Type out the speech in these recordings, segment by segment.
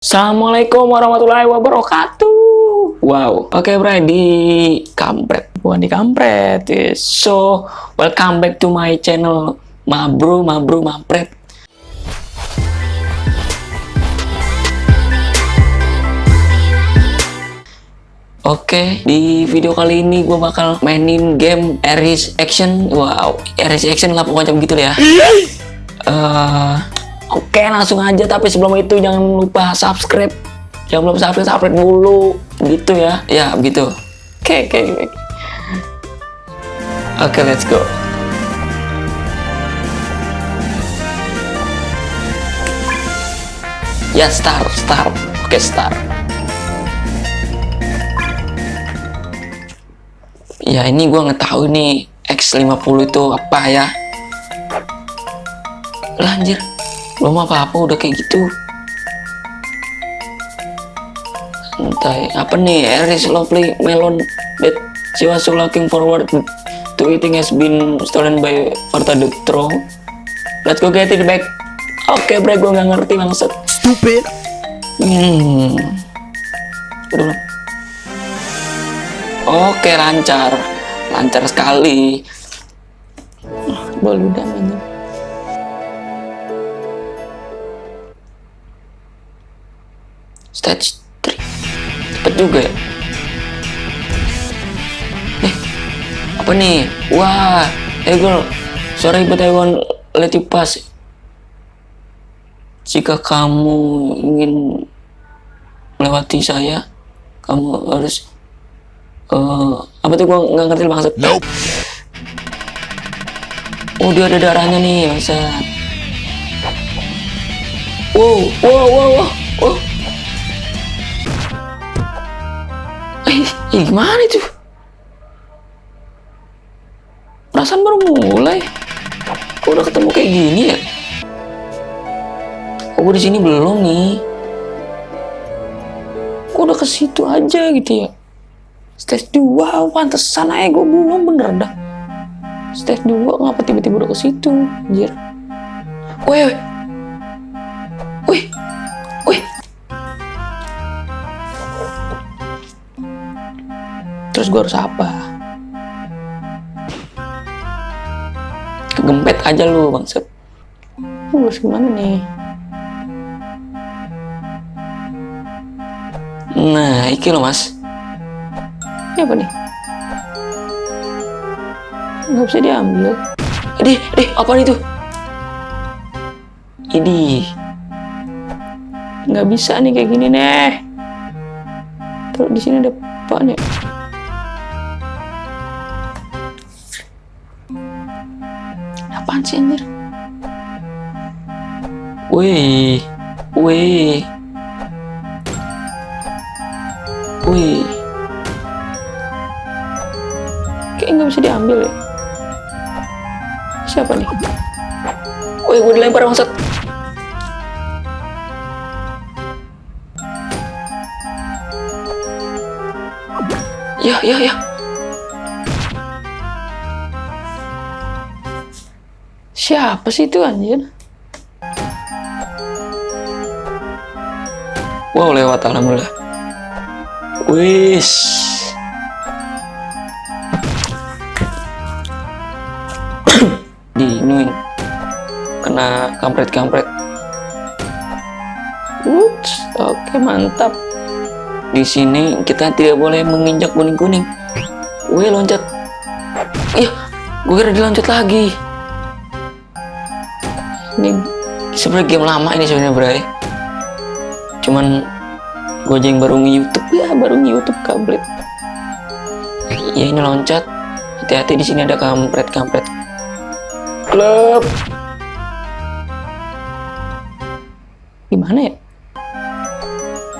Assalamualaikum warahmatullahi wabarakatuh. Wow, oke bro, di kampret, bukan di kampret. Yes. So, welcome back to my channel, Mabro Mampret. Oke, di video kali ini gue bakal mainin game Ares Action. Wow, Ares Action lah pokoknya begitu ya. Oke, langsung aja. Tapi sebelum itu jangan lupa subscribe. Jangan lupa subscribe dulu. Gitu ya. Ya, begitu. Oke. Oke, let's go. Ya, start. Oke, start. Ya, ini gue nggak tahu nih X50 itu apa ya. Lanjir. Belum apa-apa udah kayak gitu. Santai. Apa nih? Ares lovely melon that she was so looking forward to eating has been stolen by Varta the Troll. Let's go get it back. Oke, bre, gue nggak ngerti maksud. Stupid. Udah. Oke, lancar sekali. Boludan ini. Stage 3 cepet juga ya. Apa nih? Wah, girl, sorry but I won't let you pass. Jika kamu ingin melewati saya, kamu harus apa tuh, gua nggak ngerti maksud. Nope. Oh, dia ada darahnya nih, masa. Wow. Gimana itu? Perasaan baru mulai. Kok udah ketemu kayak gini ya? Kok gue di sini belum nih? Kok udah ke situ aja gitu ya? Stage 2, pantesan aja gue belum, bener dah. Stage 2 ngapa tiba-tiba udah ke situ, anjir. Wih. Terus gue harus apa? Kegempet aja lu bangsat. Lu harus gimana nih? Nah, iki lo mas. Ini apa nih? Nggak bisa diambil. Apa itu? Ini nggak bisa nih kayak gini nih. Kalau di sini ada apa nih? Apaan sih anjir? Wih. Kayak nggak bisa diambil ya. Siapa nih? Wih, gue dilempar maksud. Ya. Siapa sih itu anjir? Wow, lewat, alhamdulillah. Wis. Diinuin. Kena kampret. Ups, oke, mantap. Di sini kita tidak boleh menginjak kuning. Wih, loncat. Iya, gue kira diloncat lagi. Ini sebenarnya game lama ini sebenarnya, bray. Cuman gue aja yang baru nge-YouTube kampret. Ya, ini loncat. Hati-hati, di sini ada kampret. Klub. Gimana ya?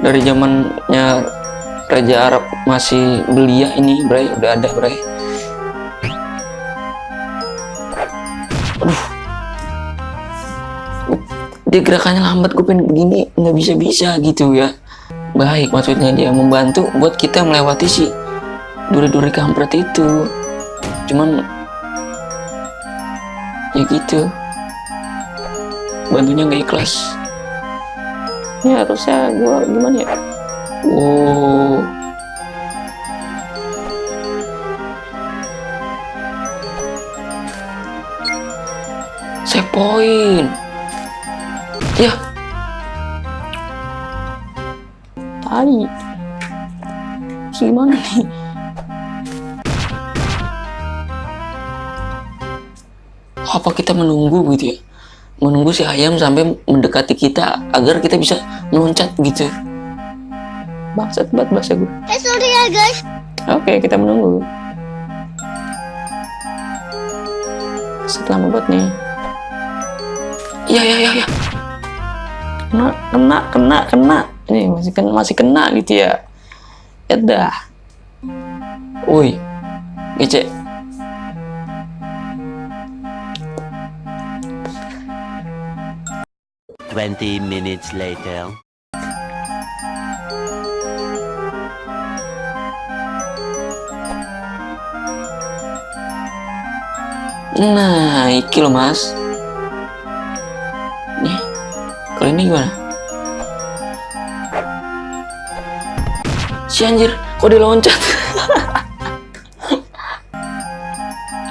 Dari zamannya Raja Arab masih belia ini, bray. Udah ada, bray. Aduh. Dia gerakannya lambat, gue pengen begini nggak bisa gitu ya. Baik, maksudnya dia membantu buat kita melewati si duri-duri kampret itu. Cuman ya gitu, bantunya nggak ikhlas. Ini harusnya gua gimana ya? Oh, save point. Ya, tai. Gimana nih? Apa kita menunggu gitu ya? Menunggu si ayam sampai mendekati kita agar kita bisa meloncat gitu. Bangsat banget bahasa gue. Sorry ya guys. Oke, kita menunggu. Setelah banget nih. Iya. Kena. Ini masih kena gitu ya. Ya dah. Woi. Ngecek. Twenty minutes later. Nah, iki loh mas. Nih, kalau ini gimana? Si anjir, kok dia loncat?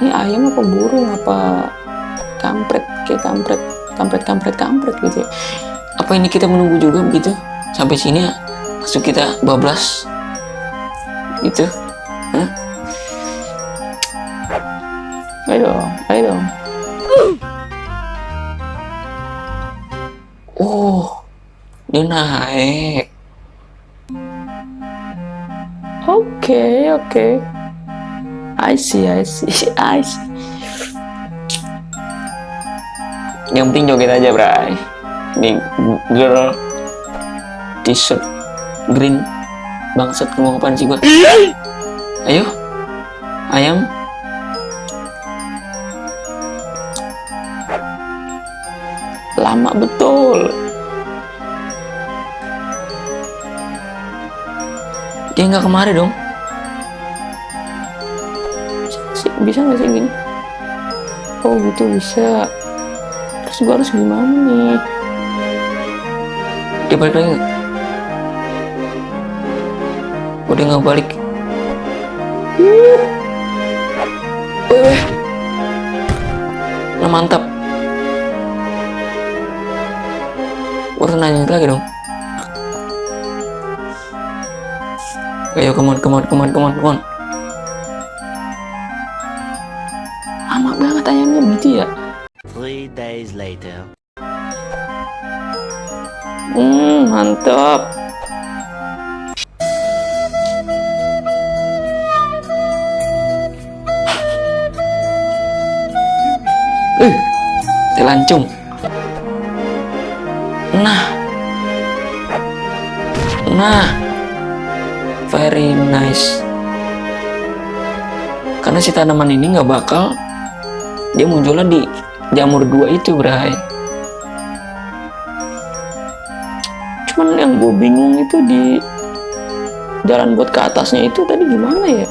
Ini ayam apa burung apa kampret? Kayak kampret gitu ya. Apa ini kita menunggu juga begitu? Sampai sini ya, langsung kita bablas gitu? Hah? Ayo dong. Oh, dia naik. Oke. I see. Yang penting joget aja, Bray. Ini girl t-shirt green. Bangsat, ngomong apaan sih gua? Ayo, ayam. Lama betul. Dia nggak kemari dong. Bisa nggak sih gini? Oh gitu bisa. Terus gua harus gimana nih? Dia balik lagi nggak? Udah nggak balik. Weh. Nah mantap. Gua harus nanya lagi dong. Ayo, come on. Lama banget ayamnya gitu ya. 3 days later. Mantap. Telancung. Nah, very nice. Karena si tanaman ini nggak bakal dia munculnya di jamur 2 itu, Bray. Cuman yang gue bingung itu di jalan buat ke atasnya itu tadi gimana ya?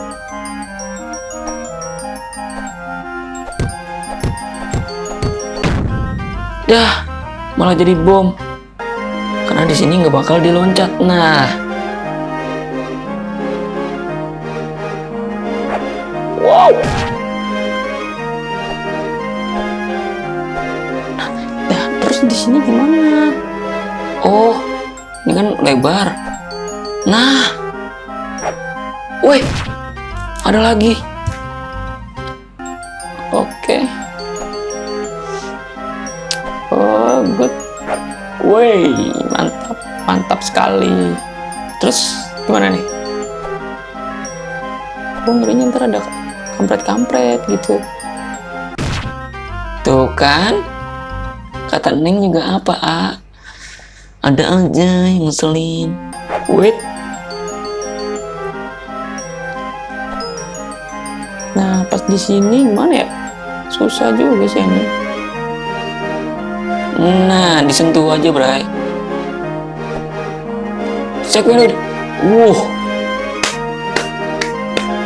Dah, malah jadi bom. Karena di sini nggak bakal diloncat. Nah, wow. Nah, terus di sini gimana? Oh, ini kan lebar. Nah, woi, ada lagi. Oke. Oh, good. Woi, mantap sekali. Terus gimana nih? Gue ngerinya ntar ada kampret gitu. Tuh kan, kata Neng juga apa, ada aja yang ngeselin. Wait. Nah, pas di sini gimana ya? Susah juga sih ini. Nah, disentuh aja, Bray. Cek ini.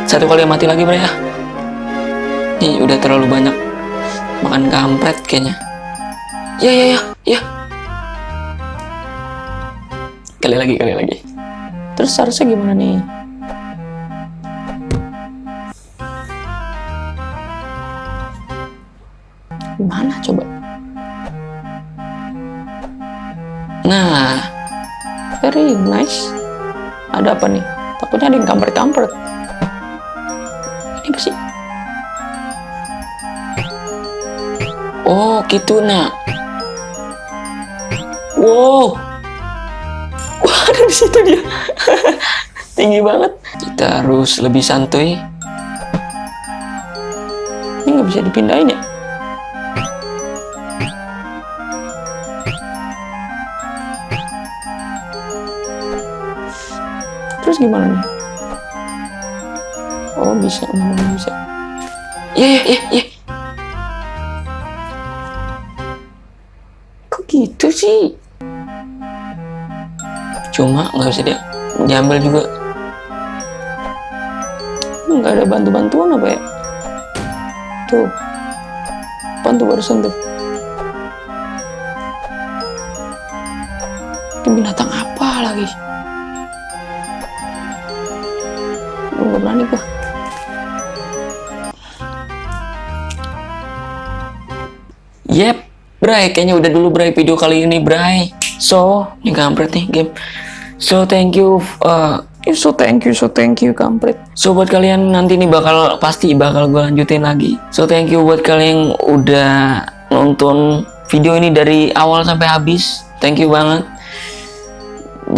Satu kali mati lagi, Bray ya. Nih, udah terlalu banyak makan kampret kayaknya. Ya. Kali lagi. Terus harusnya gimana nih? Gimana coba? Nah, very nice. Ada apa nih? Takutnya ada yang kampret-kampret. Ini apa sih? Oh, gitu nak. Wow. Wah, ada di situ dia. Tinggi banget. Kita harus lebih santuy. Ini nggak bisa dipindahin ya? Terus gimana nih? Oh, bisa. Ya. Kok gitu sih? Cuma nggak bisa dia diambil juga. Nggak ada bantuan apa ya? Tuh, bantu barusan tuh. Itu binatang apa lagi? Nggak berani gua. Yep, Bray, kayaknya udah dulu Bray video kali ini Bray. So, ini kampret nih game. So thank you, so thank you kampret. So buat kalian nanti nih pasti bakal gue lanjutin lagi. So thank you buat kalian yang udah nonton video ini dari awal sampai habis. Thank you banget.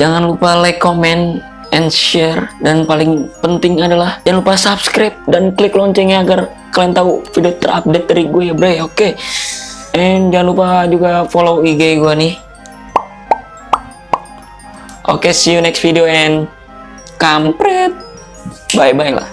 Jangan lupa like, comment, and share. Dan paling penting adalah jangan lupa subscribe dan klik loncengnya agar kalian tahu video terupdate dari gue ya Bray. Oke. And jangan lupa juga follow IG gue nih. Oke, see you next video and kampret. Bye-bye lah.